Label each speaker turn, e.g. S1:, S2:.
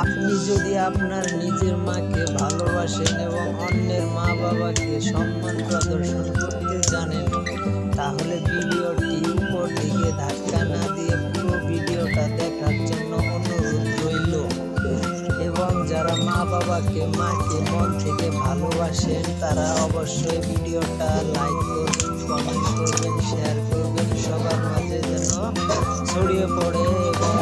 S1: আপনি যদি আপনার নিজের মাকে ভালোবাসেন এবং অন্যের মা বাবাকে সম্মান প্রদর্শন করতে জানেন, তাহলে ভিডিওটি উপর দিকে ধাক্কা না দিয়ে পুরো ভিডিওটা দেখার জন্য অনুরোধ রইল। এবং যারা মা বাবাকে মাকে মন থেকে ভালোবাসেন তারা অবশ্যই ভিডিওটা লাইক করবেন, কমেন্ট করবেন, শেয়ার করবেন, সবার মাঝে যেন ছড়িয়ে পড়ে এবং